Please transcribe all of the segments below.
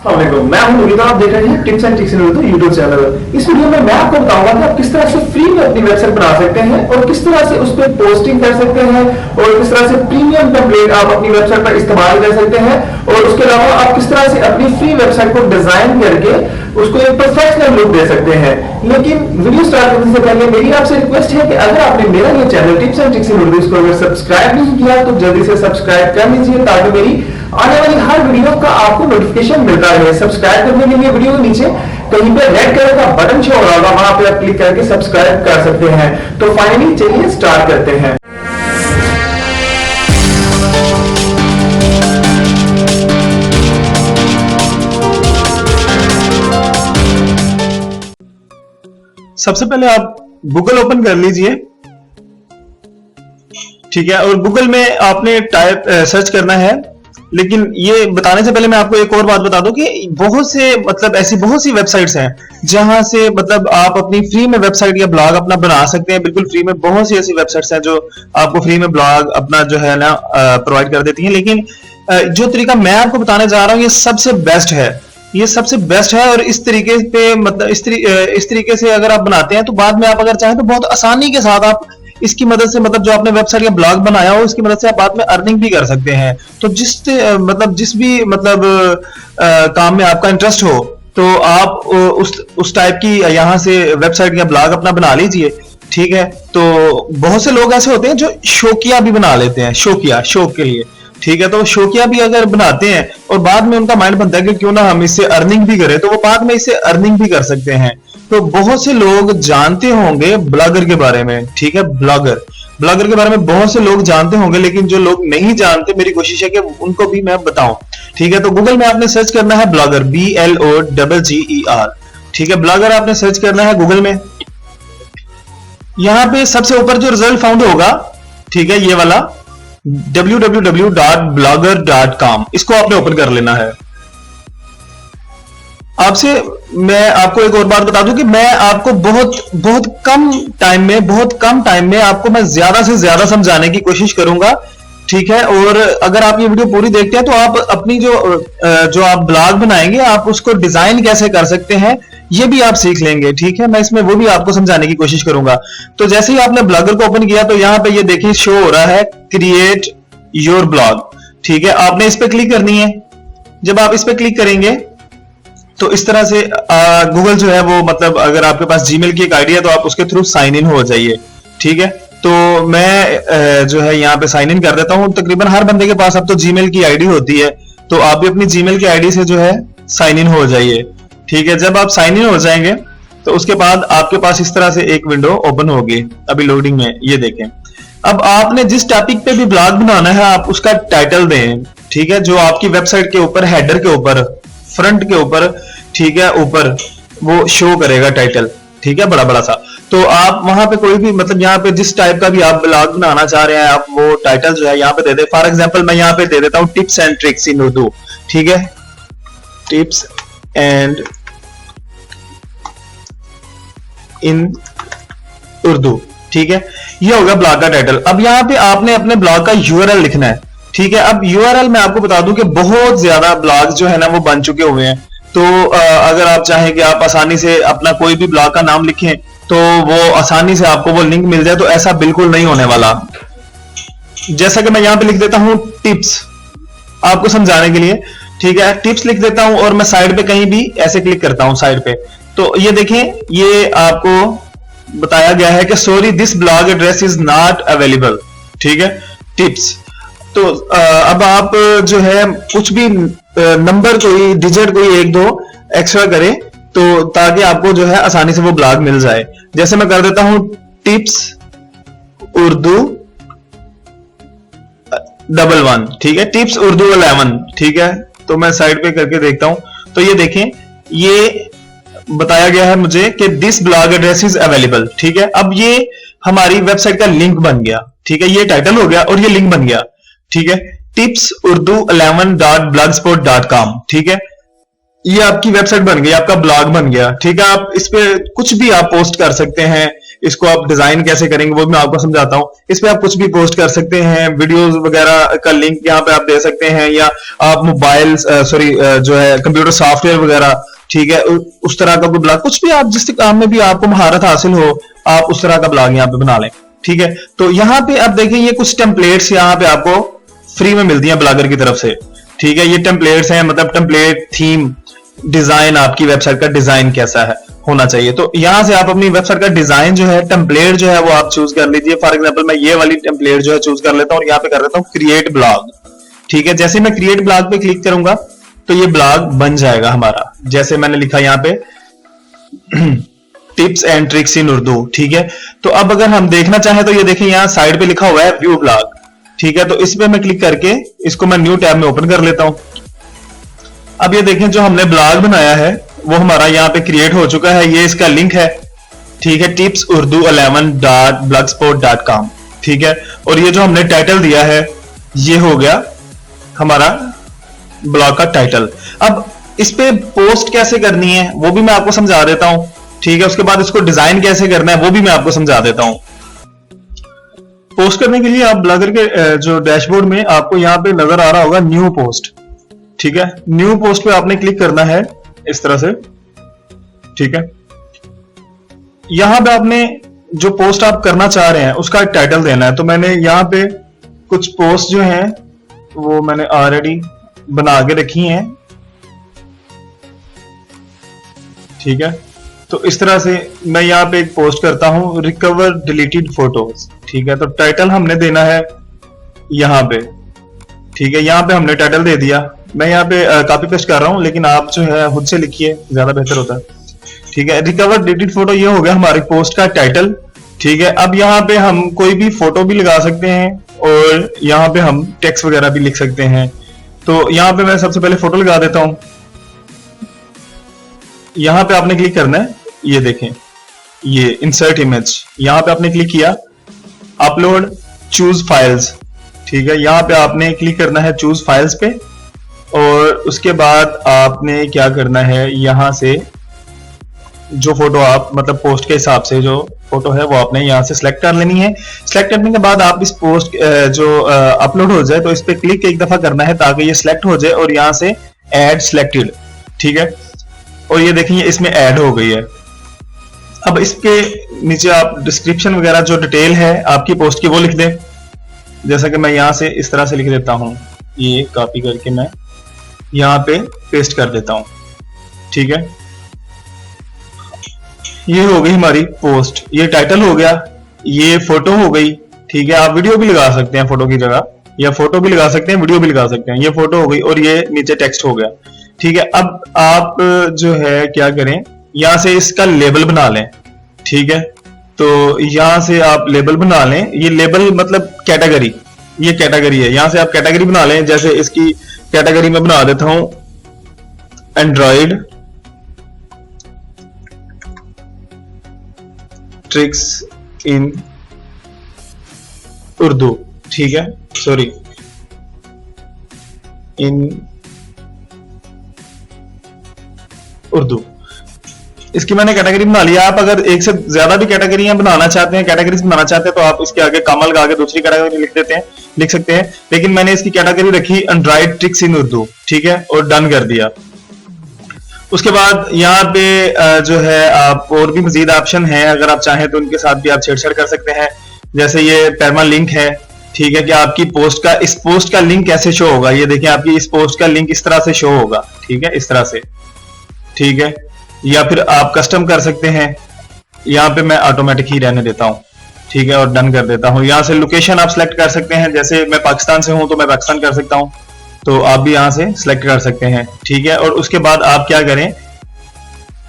अस्सलामुअलैकुम, मैं हूं नवीद। आप देख रहे हैं tips and tricks in Urdu YouTube channel. इस वीडियो में मैं आपको बताऊंगा कि आप किस तरह से फ्री में अपनी वेबसाइट बना सकते हैं और किस तरह से उस पर पोस्टिंग कर सकते हैं और किस तरह से प्रीमियम टेम्पलेट आप अपनी वेबसाइट पर इस्तेमाल कर सकते हैं और उसके अलावा आप किस तरह से अपनी फ्री वेबसाइट को डिजाइन करके उसको एक प्रोफेशनल लुक दे सकते हैं। लेकिन वीडियो स्टार्ट करने से पहले मेरी आपसे रिक्वेस्ट है कि अगर आपने मेरा ये चैनल टिप्स एंड ट्रिक्स इन उर्दू को अगर सब्सक्राइब नहीं किया तो जल्दी से सब्सक्राइब कर लीजिए ताकि मेरी आने वाली हर वीडियो का आपको नोटिफिकेशन मिलता रहे। सब्सक्राइब करने के लिए वीडियो के नीचे कहीं पे रेड कलर का बटन शो हो रहा होगा, वहां पे आप क्लिक करके सब्सक्राइब कर सकते हैं। तो फाइनली चलिए स्टार्ट करते हैं। सबसे पहले आप गूगल ओपन कर लीजिए, ठीक है, और गूगल में आपने टाइप सर्च करना है। लेकिन ये बताने से पहले मैं आपको एक और बात बता दूं कि बहुत से ऐसी बहुत सी वेबसाइट्स हैं जहां से आप अपनी फ्री में वेबसाइट या ब्लॉग अपना बना सकते हैं। बिल्कुल फ्री में बहुत सी ऐसी वेबसाइट्स हैं जो आपको फ्री में ब्लॉग अपना जो है ना प्रोवाइड कर देती हैं। लेकिन जो तरीका मैं आपको बताने जा रहा हूं ये सबसे बेस्ट है, ये सबसे बेस्ट है। और इस तरीके पे इस तरीके से अगर आप बनाते हैं तो बाद में आप अगर चाहें तो बहुत आसानी के साथ आप इसकी मदद से जो आपने वेबसाइट या ब्लॉग बनाया हो इसकी मदद से आप बाद में अर्निंग भी कर सकते हैं। तो जिस भी काम में आपका इंटरेस्ट हो तो आप उस टाइप की यहां से वेबसाइट या ब्लॉग अपना बना लीजिए, ठीक है। तो बहुत से लोग ऐसे होते हैं जो शौकिया भी बना लेते हैं, शौक के लिए, ठीक है। तो शौकिया भी अगर बनाते हैं और बाद में उनका माइंड बनता है कि क्यों ना हम इससे अर्निंग भी करें, तो वो बाद में इससे अर्निंग भी कर सकते हैं। तो बहुत से लोग जानते होंगे ब्लॉगर के बारे में, ठीक है, ब्लॉगर के बारे में बहुत से लोग जानते होंगे, लेकिन जो लोग नहीं जानते मेरी कोशिश है कि उनको भी मैं बताऊं, ठीक है। तो गूगल में आपने सर्च करना है ब्लॉगर, BLOGGER, ठीक है। ब्लॉगर आपने सर्च करना है गूगल में। यहां पे सबसे ऊपर जो रिजल्ट फाउंड होगा, ठीक है, ये वाला www.blogger.com, इसको आपने ओपन कर लेना है। मैं आपको एक और बात बता दूं कि मैं आपको बहुत कम टाइम में आपको मैं ज्यादा से ज्यादा समझाने की कोशिश करूंगा, ठीक है। और अगर आप ये वीडियो पूरी देखते हैं तो आप अपनी जो आप ब्लॉग बनाएंगे आप उसको डिजाइन कैसे कर सकते हैं ये भी आप सीख लेंगे, ठीक है। मैं इसमें वो भी आपको समझाने की कोशिश करूंगा। तो जैसे ही आपने ब्लॉगर को ओपन किया तो यहां पे ये देखिए शो हो रहा है क्रिएट योर ब्लॉग, ठीक है। आपने इस पे क्लिक करनी है। जब आप इस पे क्लिक करेंगे तो इस तरह से गूगल जो है वो अगर आपके पास जीमेल की एक आईडी है तो आप उसके थ्रू साइन इन हो जाइए, ठीक है। तो मैं जो है यहाँ पे साइन इन कर देता हूं। तकरीबन हर बंदे के पास अब तो जीमेल की आईडी होती है, तो आप भी अपनी जीमेल की आईडी से जो है साइन इन हो जाइए, ठीक है। जब आप साइन इन हो जाएंगे तो उसके बाद आपके पास इस तरह से एक विंडो ओपन होगी, अभी लोडिंग में, ये देखें। अब आपने जिस टॉपिक पे भी ब्लॉग बनाना है आप उसका टाइटल दें, ठीक है, जो आपकी वेबसाइट के ऊपर हेडर के ऊपर फ्रंट के ऊपर, ठीक है, ऊपर वो शो करेगा टाइटल, ठीक है, बड़ा सा। तो आप वहां पे कोई भी यहाँ पे जिस टाइप का भी आप ब्लॉग बनाना चाह रहे हैं आप वो टाइटल जो है यहाँ पे दे दे। फॉर एग्जांपल मैं यहाँ पे दे देता हूँ टिप्स एंड ट्रिक्स इन उर्दू, ठीक है, टिप्स एंड इन उर्दू, ठीक है। ये होगा ब्लॉग का टाइटल। अब यहाँ पे आपने अपने ब्लॉग का यूआरएल लिखना है, ठीक है। अब यूआरएल मैं आपको बता दूं कि बहुत ज्यादा ब्लॉग जो है ना वो बन चुके हुए हैं। तो अगर आप चाहें कि आप आसानी से अपना कोई भी ब्लॉग का नाम लिखें तो वो आसानी से आपको वो लिंक मिल जाए, तो ऐसा बिल्कुल नहीं होने वाला। जैसा कि मैं यहां पे लिख देता हूं टिप्स आपको समझाने के लिए, ठीक है, टिप्स लिख देता हूं और मैं साइड पे कहीं भी ऐसे क्लिक करता हूं साइड पे। तो ये देखें, ये आपको बताया गया है कि sorry this blog address is not available, ठीक है, टिप्स। तो अब आप जो है कुछ भी नंबर कोई डिजिट कोई 1-2 एक्स्ट्रा करें तो ताकि आपको जो है आसानी से वो ब्लॉग मिल जाए। जैसे मैं कर देता हूं टिप्स उर्दू 11, ठीक है, टिप्स उर्दू 11, ठीक है। तो मैं साइड पे करके देखता हूं तो ये देखें, ये बताया गया है मुझे कि this blog address is available, ठीक है। अब ये हमारी वेबसाइट का लिंक बन गया, ठीक है, ये टाइटल हो गया और ये लिंक बन गया, ठीक है, tipsurdu11.blogspot.com, ठीक है। ये आपकी वेबसाइट बन गई, आपका ब्लॉग बन गया, ठीक है। आप इस पे कुछ भी आप पोस्ट कर सकते हैं, इसको आप डिजाइन कैसे करेंगे वो मैं आपको समझाता हूँ। इस पे आप कुछ भी पोस्ट कर सकते हैं, वीडियोस वगैरह का लिंक यहाँ पे आप दे सकते हैं, या आप मोबाइल जो है कंप्यूटर सॉफ्टवेयर वगैरह, ठीक है, उस तरह का कोई ब्लॉग, कुछ भी आप जिस काम में भी आपको महारत हासिल हो आप उस तरह का ब्लॉग यहाँ पे बना लें, ठीक है। तो यहाँ पे आप देखिए ये कुछ टेम्पलेट्स यहाँ पे आपको फ्री में मिलती हैं ब्लॉगर की तरफ से, ठीक है। ये टेम्पलेट्स हैं, मतलब टेम्पलेट, थीम, डिजाइन, आपकी वेबसाइट का डिजाइन कैसा है होना चाहिए। तो यहां से आप अपनी वेबसाइट का डिजाइन जो है, टेम्पलेट जो है वो आप चूज कर लीजिए। फॉर एग्जांपल मैं ये वाली टेम्पलेट जो है चूज कर लेता हूं और यहाँ पे कर लेता हूँ क्रिएट ब्लॉग, ठीक है। जैसे मैं क्रिएट ब्लॉग पे क्लिक करूंगा तो ये ब्लॉग बन जाएगा हमारा, जैसे मैंने लिखा यहाँ पे टिप्स एंड ट्रिक्स इन उर्दू, ठीक है। तो अब अगर हम देखना चाहें तो ये देखें यहाँ साइड पे लिखा हुआ है व्यू ब्लॉग, ठीक है। तो इस पे मैं क्लिक करके इसको मैं न्यू टैब में ओपन कर लेता हूं। अब ये देखें जो हमने ब्लॉग बनाया है वो हमारा यहाँ पे क्रिएट हो चुका है, ये इसका लिंक है, ठीक है, tipsurdu11.blogspot.com, ठीक है। और ये जो हमने टाइटल दिया है ये हो गया हमारा ब्लॉग का टाइटल। अब इस पे पोस्ट कैसे करनी है वो भी मैं आपको समझा देता हूं, ठीक है। उसके बाद इसको डिजाइन कैसे करना है वो भी मैं आपको समझा देता हूं। पोस्ट करने के लिए आप ब्लॉगर के जो डैशबोर्ड में आपको यहाँ पे नजर आ रहा होगा न्यू पोस्ट, ठीक है। न्यू पोस्ट पे आपने क्लिक करना है इस तरह से, ठीक है। यहां पे आपने जो पोस्ट आप करना चाह रहे हैं उसका एक टाइटल देना है। तो मैंने यहाँ पे कुछ पोस्ट जो हैं वो मैंने ऑलरेडी बना के रखी हैं, ठीक है। तो इस तरह से मैं यहाँ पे एक पोस्ट करता हूं, रिकवर डिलीटेड फोटोज, ठीक है। तो टाइटल हमने देना है यहाँ पे, ठीक है। यहाँ पे हमने टाइटल दे दिया, मैं यहाँ पे कॉपी पेस्ट कर रहा हूँ, लेकिन आप जो है खुद से लिखिए, ज्यादा बेहतर होता है, ठीक है। रिकवर डिलीटेड फोटो ये हो गया हमारी पोस्ट का टाइटल, ठीक है। अब यहाँ पे हम कोई भी फोटो भी लगा सकते हैं और यहाँ पे हम टेक्स्ट वगैरह भी लिख सकते हैं। तो यहाँ पे मैं सबसे पहले फोटो लगा देता हूं। यहाँ पे आपने क्लिक करना है, ये देखें ये इंसर्ट इमेज, यहाँ पे आपने क्लिक किया, अपलोड चूज फाइल्स, ठीक है। यहाँ पे आपने क्लिक करना है चूज फाइल्स पे और उसके बाद आपने क्या करना है, यहां से जो फोटो आप मतलब पोस्ट के हिसाब से जो फोटो है वो आपने यहां से सिलेक्ट कर लेनी है। सिलेक्ट करने के बाद आप इस पोस्ट जो अपलोड हो जाए तो इस पे क्लिक एक दफा करना है ताकि ये सिलेक्ट हो जाए और यहां से ऐड सिलेक्टेड, ठीक है। और ये देखिए इसमें ऐड हो गई है। अब इसके नीचे आप डिस्क्रिप्शन वगैरह जो डिटेल है आपकी पोस्ट की वो लिख दें, जैसा कि मैं यहां से इस तरह से लिख देता हूं, ये कॉपी करके मैं यहां पे पेस्ट कर देता हूं, ठीक है। ये हो गई हमारी पोस्ट, ये टाइटल हो गया, ये फोटो हो गई, ठीक है। आप वीडियो भी लगा सकते हैं फोटो की जगह, या फोटो भी लगा सकते हैं, वीडियो भी लगा सकते हैं। ये फोटो हो गई और ये नीचे टेक्स्ट हो गया, ठीक है। अब आप जो है क्या करें, यहां से इसका लेबल बना लें, ठीक है। तो यहां से आप लेबल बना लें, ये लेबल मतलब कैटेगरी, ये कैटेगरी है, यहां से आप कैटेगरी बना लें। जैसे इसकी कैटेगरी में बना देता हूं एंड्रॉइड ट्रिक्स इन उर्दू, ठीक है, सॉरी इन उर्दू। इसकी मैंने कैटेगरी बना लिया। आप अगर एक से ज्यादा भी कैटेगरियां बनाना चाहते हैं, कैटेगरीज बनाना चाहते हैं, तो आप इसके आगे कॉमा लगा के दूसरी कैटेगरी लिख सकते हैं। लेकिन मैंने इसकी कैटेगरी रखी एंड्रॉइड ट्रिक्स इन उर्दू, ठीक है, और डन कर दिया। उसके बाद यहाँ पे जो है आप और भी मजीद ऑप्शन है, अगर आप चाहें तो उनके साथ भी आप छेड़छाड़ कर सकते हैं। जैसे ये पैरमा लिंक है, ठीक है, कि आपकी पोस्ट का इस पोस्ट का लिंक कैसे शो होगा। ये देखिए आपकी इस पोस्ट का लिंक इस तरह से शो होगा, ठीक है, इस तरह से, ठीक है। या फिर आप कस्टम कर सकते हैं, यहाँ पे मैं ऑटोमेटिक ही रहने देता हूँ, ठीक है, और डन कर देता हूँ। यहाँ से लोकेशन आप सिलेक्ट कर सकते हैं, जैसे मैं पाकिस्तान से हूं तो मैं पाकिस्तान कर सकता हूँ, तो आप भी यहाँ से सिलेक्ट कर सकते हैं, ठीक है। और उसके बाद आप क्या करें,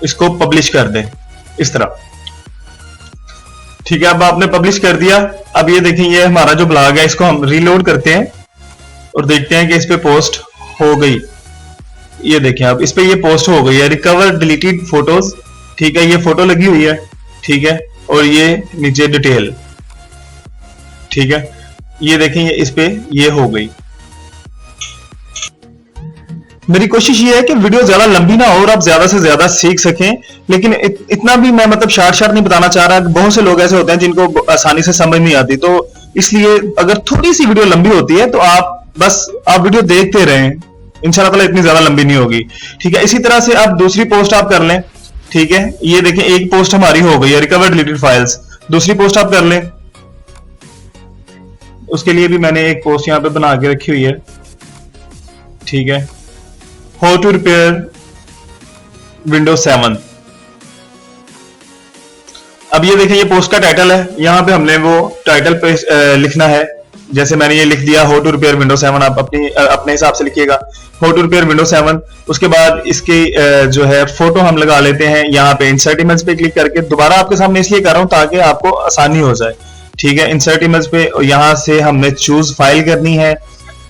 इसको पब्लिश कर दें इस तरह, ठीक है। अब आपने पब्लिश कर दिया। अब ये देखें ये हमारा जो ब्लॉग है इसको हम रीलोड करते हैं और देखते हैं कि इस पे पोस्ट हो गई। ये देखें अब इस पे ये पोस्ट हो गई है, रिकवर डिलीटेड फोटोज, ठीक है, ये फोटो लगी हुई है, ठीक है, और ये नीचे डिटेल, ठीक है। ये देखें इस पे ये हो गई। मेरी कोशिश ये है कि वीडियो ज्यादा लंबी ना हो और आप ज्यादा से ज्यादा सीख सकें, लेकिन इतना भी मैं मतलब शार्ट नहीं बताना चाह रहा। बहुत से लोग ऐसे होते हैं जिनको आसानी से समझ नहीं आती, तो इसलिए अगर थोड़ी सी वीडियो लंबी होती है तो आप वीडियो देखते रहें, इंशाल्लाह ताला इतनी ज्यादा लंबी नहीं होगी। ठीक है, इसी तरह से आप दूसरी पोस्ट आप कर लें। ठीक है, ये देखें एक पोस्ट हमारी हो गई है, रिकवर डिलीटेड फाइल्स। दूसरी पोस्ट आप कर लें, उसके लिए भी मैंने एक पोस्ट यहां पे बना के रखी हुई है। ठीक है, हाउ टू रिपेयर विंडोज 7। अब ये देखें, ये पोस्ट का टाइटल है, यहां पे हमने वो टाइटल पे लिखना है। जैसे मैंने ये लिख दिया हाउ टू रिपेयर विंडोज 7, आप अपने हिसाब से लिखिएगा हाउ टू रिपेयर विंडोज 7। उसके बाद इसकी जो है फोटो हम लगा लेते हैं यहाँ पे इंसर्ट इमेज पे क्लिक करके। दोबारा आपके सामने इसलिए कर रहा हूं ताकि आपको आसानी हो जाए। ठीक है, इंसर्ट इमेज पे यहां से हमने चूज फाइल करनी है।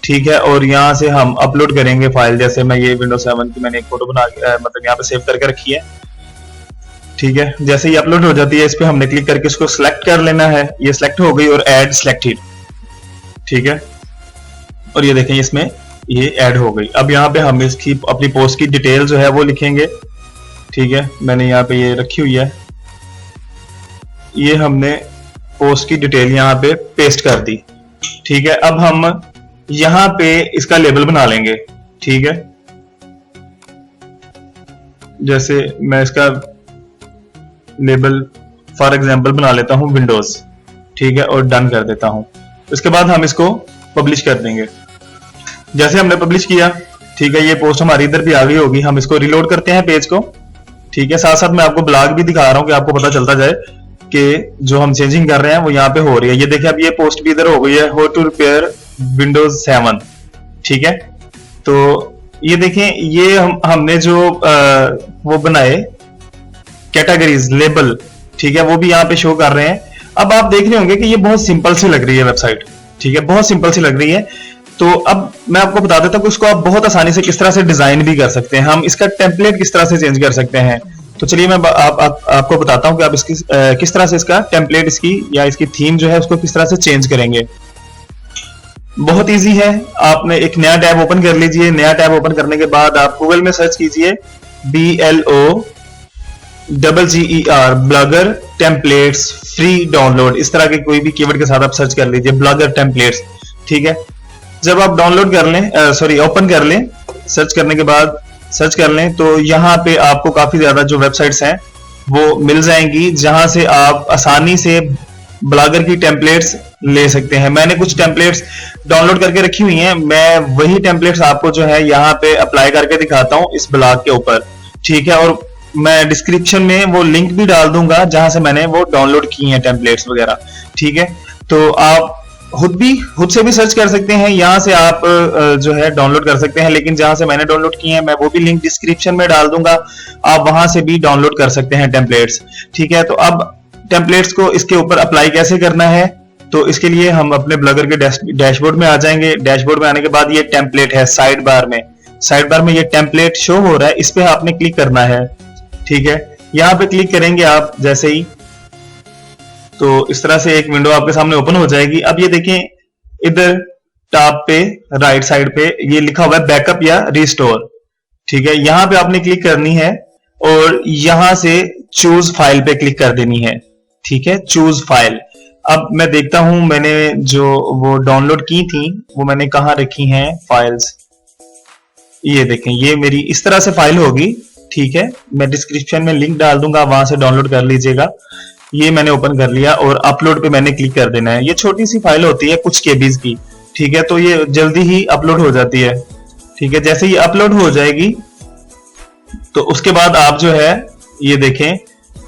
ठीक है, और यहां से हम अपलोड करेंगे फाइल। जैसे मैं ये विंडोज 7 की मैंने एक फोटो बना मतलब यहाँ पे सेव करके रखी है। ठीक है, जैसे ये अपलोड हो जाती है, इस पे हमने क्लिक करके इसको सिलेक्ट कर लेना है। ये सिलेक्ट हो गई और ऐड सिलेक्टेड। ठीक है, और ये देखें इसमें ये ऐड हो गई। अब यहाँ पे हम इसकी अपनी पोस्ट की डिटेल जो है वो लिखेंगे। ठीक है, मैंने यहाँ पे ये रखी हुई है, ये हमने पोस्ट की डिटेल यहाँ पे पेस्ट कर दी। ठीक है, अब हम यहाँ पे इसका लेबल बना लेंगे। ठीक है, जैसे मैं इसका लेबल फॉर एग्जांपल बना लेता हूं विंडोज। ठीक है, और डन कर देता हूं। उसके बाद हम इसको पब्लिश कर देंगे। जैसे हमने पब्लिश किया, ठीक है, ये पोस्ट हमारी इधर भी आ गई होगी। हम इसको रिलोड करते हैं पेज को। ठीक है, साथ साथ मैं आपको ब्लॉग भी दिखा रहा हूं कि आपको पता चलता जाए कि जो हम चेंजिंग कर रहे हैं वो यहाँ पे हो रही है। ये देखिए, अब ये पोस्ट भी इधर हो गई है, हाउ टू रिपेयर विंडोज 7। ठीक है, तो ये देखें, ये हमने जो वो बनाए कैटेगरीज लेबल, ठीक है, वो भी यहाँ पे शो कर रहे हैं। अब आप देख रहे होंगे कि ये बहुत सिंपल सी लग रही है वेबसाइट। ठीक है, बहुत सिंपल सी लग रही है। तो अब मैं आपको बता देता हूं कि उसको आप बहुत आसानी से किस तरह से डिजाइन भी कर सकते हैं, हम इसका टेम्पलेट किस तरह से चेंज कर सकते हैं। तो चलिए मैं आपको बताता हूं कि आप इसकी किस तरह से इसका टेम्पलेट इसकी या इसकी थीम जो है उसको किस तरह से चेंज करेंगे। बहुत इजी है। आपने एक नया टैब ओपन कर लीजिए। नया टैब ओपन करने के बाद आप गूगल में सर्च कीजिए BLOGGER blogger templates free download. इस तरह के कोई भी कीवर्ड के साथ आप सर्च कर लीजिए ब्लॉगर टेम्पलेट्स। ठीक है, जब आप डाउनलोड कर लें ओपन कर लें, सर्च करने के बाद सर्च कर लें, तो यहाँ पे आपको काफी ज्यादा जो वेबसाइट्स हैं वो मिल जाएंगी जहां से आप आसानी से ब्लॉगर की टेम्पलेट्स ले सकते हैं। मैंने कुछ टेम्पलेट्स डाउनलोड करके रखी हुई हैं, मैं वही टेम्पलेट्स आपको जो है यहाँ पे अप्लाई करके दिखाता हूँ इस ब्लॉग के ऊपर। ठीक है, और मैं डिस्क्रिप्शन में वो लिंक भी डाल दूंगा जहां से मैंने वो डाउनलोड की हैं टेम्पलेट्स वगैरह। ठीक है, तो आप खुद से भी सर्च कर सकते हैं, यहाँ से आप जो है डाउनलोड कर सकते हैं। लेकिन जहां से मैंने डाउनलोड की है मैं वो भी लिंक डिस्क्रिप्शन में डाल दूंगा, आप वहां से भी डाउनलोड कर सकते हैं टेम्पलेट्स। ठीक है, तो अब टेम्पलेट्स को इसके ऊपर अप्लाई कैसे करना है, तो इसके लिए हम अपने ब्लॉगर के डैशबोर्ड में आ जाएंगे। डैशबोर्ड में आने के बाद ये टेम्पलेट है साइड बार में ये टेम्पलेट शो हो रहा है, इस पे आपने क्लिक करना है। ठीक है, यहाँ पे क्लिक करेंगे आप जैसे ही, तो इस तरह से एक विंडो आपके सामने ओपन हो जाएगी। अब ये देखें, इधर टॉप पे राइट साइड पे ये लिखा हुआ है बैकअप या रिस्टोर। ठीक है, यहां पे आपने क्लिक करनी है और यहां से चूज फाइल पे क्लिक कर देनी है। ठीक है, चूज फाइल। अब मैं देखता हूं मैंने जो वो डाउनलोड की थी वो मैंने कहां रखी हैं फाइल्स। ये देखें, ये मेरी इस तरह से फाइल होगी। ठीक है, मैं डिस्क्रिप्शन में लिंक डाल दूंगा, वहां से डाउनलोड कर लीजिएगा। ये मैंने ओपन कर लिया और अपलोड पे मैंने क्लिक कर देना है। ये छोटी सी फाइल होती है कुछ केबीज की। ठीक है, तो ये जल्दी ही अपलोड हो जाती है। ठीक है, जैसे ये अपलोड हो जाएगी तो उसके बाद आप जो है ये देखें,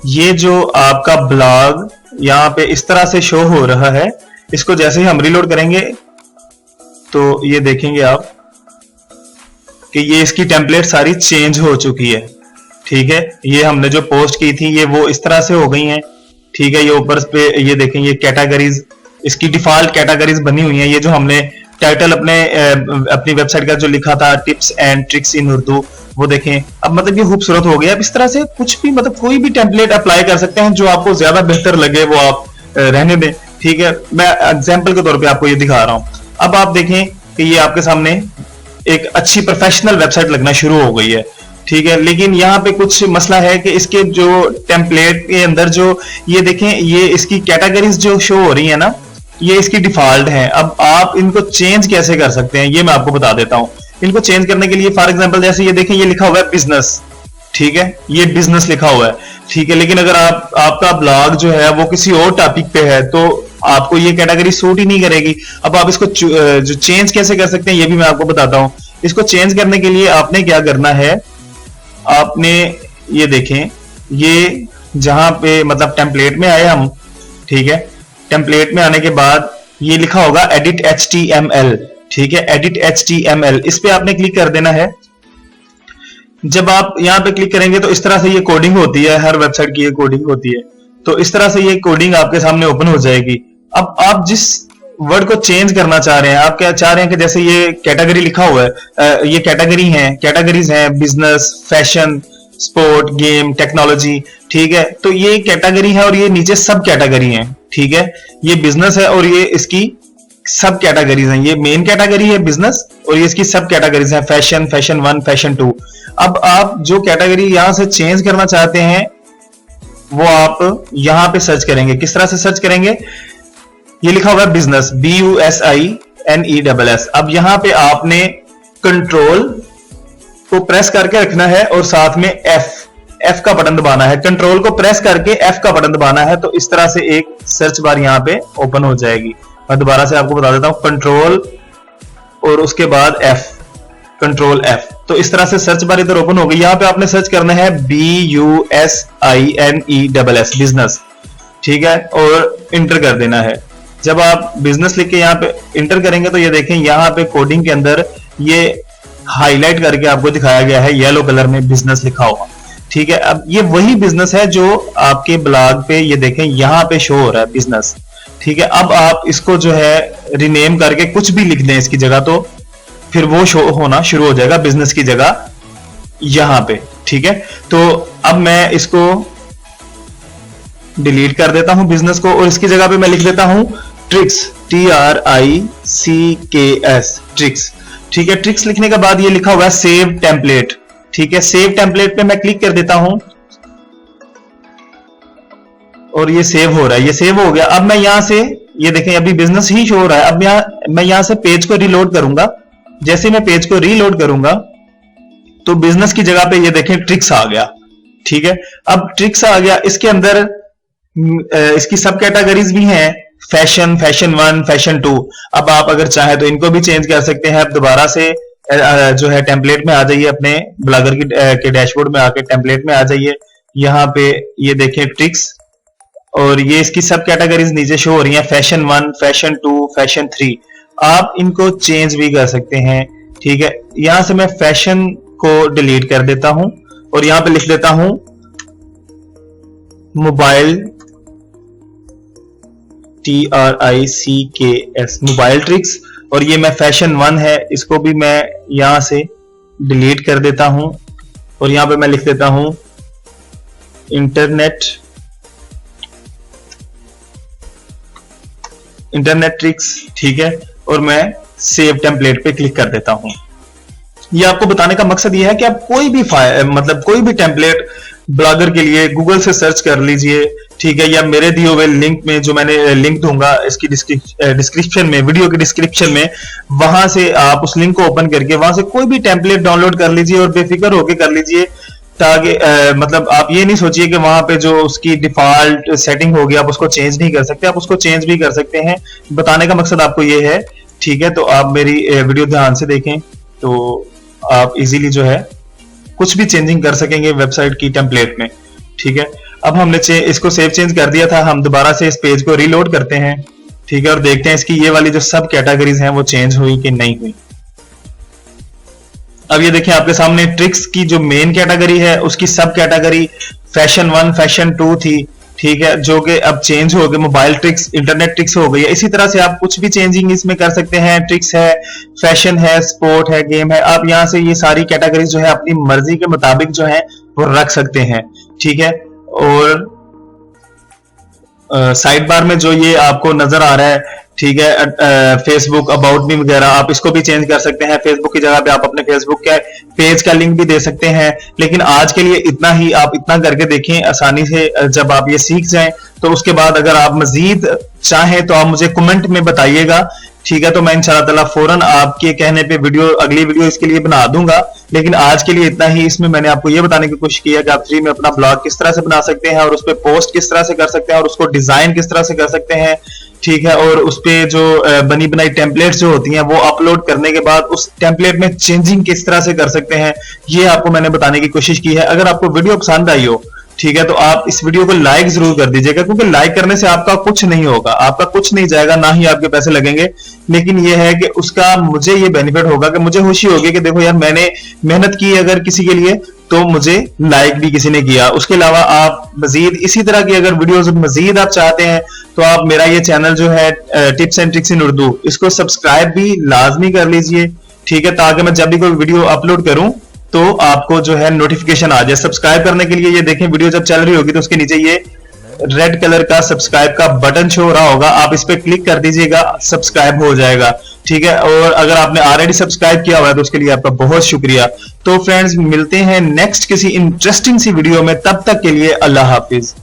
ये जो आपका ब्लॉग यहाँ पे इस तरह से शो हो रहा है। इसको जैसे ही हम रिलोड करेंगे तो ये देखेंगे आप कि ये इसकी टेम्पलेट सारी चेंज हो चुकी है। ठीक है, ये हमने जो पोस्ट की थी ये वो इस तरह से हो गई हैं। ठीक है, ये ऊपर पे ये देखें, ये कैटेगरीज इसकी डिफॉल्ट कैटेगरीज बनी हुई हैं। ये जो हमने टाइटल अपनी वेबसाइट का जो लिखा था टिप्स एंड ट्रिक्स इन उर्दू, वो देखें। अब मतलब ये खूबसूरत हो गया। अब इस तरह से कुछ भी मतलब कोई भी टेम्पलेट अप्लाई कर सकते हैं, जो आपको ज्यादा बेहतर लगे वो आप रहने दें। ठीक है, मैं एग्जाम्पल के तौर पर आपको ये दिखा रहा हूं। अब आप देखें कि ये आपके सामने एक अच्छी प्रोफेशनल वेबसाइट लगना शुरू हो गई है, ठीक है। लेकिन यहाँ पे कुछ मसला है कि इसके जो टेम्पलेट के अंदर जो ये देखें, ये इसकी कैटेगरीज जो शो हो रही है ना, ये इसकी डिफॉल्ट है। अब आप इनको चेंज कैसे कर सकते हैं ये मैं आपको बता देता हूं। इनको चेंज करने के लिए फॉर एग्जांपल जैसे ये देखें, ये लिखा हुआ है बिजनेस, ठीक है, ये बिजनेस लिखा हुआ है, ठीक है। लेकिन अगर आपका ब्लॉग जो है वो किसी और टॉपिक पे है तो आपको ये कैटेगरी सूट ही नहीं करेगी। अब आप इसको जो चेंज कैसे कर सकते हैं ये भी मैं आपको बताता हूं। इसको चेंज करने के लिए आपने क्या करना है, आपने ये देखें, ये जहां पे मतलब टेम्पलेट में आए हम, ठीक है, टेम्पलेट में आने के बाद ये लिखा होगा एडिट HTML, ठीक है, एडिट HTML, इस पे आपने क्लिक कर देना है। जब आप यहां पे क्लिक करेंगे तो इस तरह से ये कोडिंग होती है, हर वेबसाइट की ये कोडिंग होती है। तो इस तरह से ये कोडिंग आपके सामने ओपन हो जाएगी। अब आप जिस वर्ड को चेंज करना चाह रहे हैं, आप क्या चाह रहे हैं कि जैसे ये कैटेगरी लिखा हुआ है, ये कैटेगरीज हैं business, fashion, sport, game, technology, ठीक है। तो ये कैटेगरी है और ये नीचे सब कैटेगरी है, ठीक है। ये बिजनेस है और ये इसकी सब कैटेगरीज हैं। ये मेन कैटेगरी है बिजनेस और ये इसकी सब कैटेगरीज हैं, फैशन, फैशन 1, फैशन 2। अब आप जो कैटेगरी यहां से चेंज करना चाहते हैं वो आप यहां पे सर्च करेंगे। किस तरह से सर्च करेंगे, ये लिखा हुआ है बिजनेस, BUSINESS। अब यहां पे आपने कंट्रोल को प्रेस करके रखना है और साथ में F का बटन दबाना है। कंट्रोल को प्रेस करके F का बटन दबाना है तो इस तरह से एक सर्च बार यहां पे ओपन हो जाएगी। मैं दोबारा से आपको बता देता हूं, कंट्रोल और उसके बाद F, कंट्रोल F। तो इस तरह से सर्च बार इधर ओपन हो गई। यहां पे आपने सर्च करना है BUSINESS, बिजनेस, ठीक है, और इंटर कर देना है। जब आप बिजनेस लिख के यहाँ पे इंटर करेंगे तो ये देखें, यहाँ पे कोडिंग के अंदर ये हाईलाइट करके आपको दिखाया गया है येलो कलर में बिजनेस लिखा हुआ, ठीक है। अब ये वही बिजनेस है जो आपके ब्लॉग पे ये देखें यहाँ पे शो हो रहा है बिजनेस, ठीक है। अब आप इसको जो है रीनेम करके कुछ भी लिख दें इसकी जगह तो फिर वो शो होना शुरू हो जाएगा बिजनेस की जगह यहां पे, ठीक है। तो अब मैं इसको डिलीट कर देता हूं बिजनेस को और इसकी जगह पे मैं लिख देता हूं ट्रिक्स, TRICKS, ट्रिक्स, ठीक है। ट्रिक्स लिखने के बाद ये लिखा हुआ है सेव टेम्पलेट, ठीक है। सेव टेम्पलेट पे मैं क्लिक कर देता हूं और ये सेव हो रहा है, ये सेव हो गया। अब मैं यहां से ये देखें अभी बिजनेस ही शो हो रहा है। अब मैं यहां से पेज को रीलोड करूंगा। जैसे मैं पेज को रीलोड करूंगा तो बिजनेस की जगह पे ये देखें ट्रिक्स आ गया, ठीक है। अब ट्रिक्स आ गया, इसके अंदर इसकी सब कैटेगरीज भी हैं, फैशन, फैशन 1, फैशन 2। अब आप अगर चाहे तो इनको भी चेंज कर सकते हैं। आप दोबारा से जो है टेम्पलेट में आ जाइए, अपने ब्लॉगर के डैशबोर्ड में आके टेम्पलेट में आ जाइए। यहाँ पे ये देखें ट्रिक्स और ये इसकी सब कैटेगरीज नीचे शो हो रही हैं, फैशन 1, फैशन 2, फैशन 3। आप इनको चेंज भी कर सकते हैं, ठीक है। यहां से मैं फैशन को डिलीट कर देता हूं और यहां पे लिख देता हूं मोबाइल, TRICKS, मोबाइल ट्रिक्स। और ये मैं फैशन 1 है, इसको भी मैं यहां से डिलीट कर देता हूं और यहां पे मैं लिख देता हूं इंटरनेट ट्रिक्स, ठीक है। और मैं सेव टेम्पलेट पे क्लिक कर देता हूं। ये आपको बताने का मकसद ये है कि आप कोई भी मतलब कोई भी टेम्पलेट ब्लॉगर के लिए गूगल से सर्च कर लीजिए, ठीक है, या मेरे दिए हुए लिंक में जो मैंने लिंक दूंगा इसकी डिस्क्रिप्शन में, वीडियो के डिस्क्रिप्शन में, वहां से आप उस लिंक को ओपन करके वहां से कोई भी टेम्पलेट डाउनलोड कर लीजिए और बेफिक्र होकर कर लीजिए। ताकि मतलब आप ये नहीं सोचिए कि वहां पे जो उसकी डिफॉल्ट सेटिंग होगी आप उसको चेंज नहीं कर सकते, आप उसको चेंज भी कर सकते हैं। बताने का मकसद आपको ये है, ठीक है। तो आप मेरी वीडियो ध्यान से देखें तो आप इजीली जो है कुछ भी चेंजिंग कर सकेंगे वेबसाइट की टेम्पलेट में, ठीक है। अब हमने इसको सेव चेंज कर दिया था, हम दोबारा से इस पेज को रीलोड करते हैं, ठीक है, और देखते हैं इसकी ये वाली जो सब कैटेगरीज हैं वो चेंज हुई कि नहीं हुई। अब ये देखें आपके सामने ट्रिक्स की जो मेन कैटेगरी है उसकी सब कैटेगरी फैशन 1, फैशन 2 थी, ठीक है, जो कि अब चेंज हो गए मोबाइल ट्रिक्स, इंटरनेट ट्रिक्स हो गई है। इसी तरह से आप कुछ भी चेंजिंग इसमें कर सकते हैं। ट्रिक्स है, फैशन है, स्पोर्ट है, गेम है। आप यहां से ये सारी कैटेगरीज जो है अपनी मर्जी के मुताबिक जो है वो रख सकते हैं, ठीक है। और साइड बार में जो ये आपको नजर आ रहा है, ठीक है, फेसबुक अबाउट मी वगैरह, आप इसको भी चेंज कर सकते हैं। फेसबुक की जगह पे आप अपने फेसबुक के पेज का लिंक भी दे सकते हैं। लेकिन आज के लिए इतना ही, आप इतना करके देखें आसानी से। जब आप ये सीख जाएं तो उसके बाद अगर आप मजीद चाहें तो आप मुझे कमेंट में बताइएगा, ठीक है। तो मैं इंशाल्लाह ताला फौरन आपके कहने पे अगली वीडियो इसके लिए बना दूंगा। लेकिन आज के लिए इतना ही। इसमें मैंने आपको ये बताने की कोशिश की है कि आप फ्री में अपना ब्लॉग किस तरह से बना सकते हैं और उस पर पोस्ट किस तरह से कर सकते हैं और उसको डिजाइन किस तरह से कर सकते हैं, ठीक है। और उस पे जो बनी बनाई टेम्पलेट्स जो होती हैं वो अपलोड करने के बाद उस टेम्पलेट में चेंजिंग किस तरह से कर सकते हैं, ये आपको मैंने बताने की कोशिश की है। अगर आपको वीडियो पसंद आई हो, ठीक है, तो आप इस वीडियो को लाइक जरूर कर दीजिएगा, क्योंकि लाइक करने से आपका कुछ नहीं होगा, आपका कुछ नहीं जाएगा, ना ही आपके पैसे लगेंगे। लेकिन यह है कि उसका मुझे ये बेनिफिट होगा कि मुझे खुशी होगी कि देखो यार, मैंने मेहनत की अगर किसी के लिए, तो मुझे लाइक भी किसी ने किया। उसके अलावा आप मजीद इसी तरह की अगर वीडियोस मजीद आप चाहते हैं तो आप मेरा ये चैनल जो है टिप्स एंड ट्रिक्स इन उर्दू, इसको सब्सक्राइब भी लाजमी कर लीजिए, ठीक है, ताकि मैं जब भी कोई वीडियो अपलोड करूं तो आपको जो है नोटिफिकेशन आ जाए। सब्सक्राइब करने के लिए ये देखें, वीडियो जब चल रही होगी तो उसके नीचे ये रेड कलर का सब्सक्राइब का बटन शो हो रहा होगा, आप इस पर क्लिक कर दीजिएगा, सब्सक्राइब हो जाएगा, ठीक है। और अगर आपने ऑलरेडी सब्सक्राइब किया हुआ है तो उसके लिए आपका बहुत शुक्रिया। तो फ्रेंड्स, मिलते हैं नेक्स्ट किसी इंटरेस्टिंग सी वीडियो में, तब तक के लिए अल्लाह हाफिज।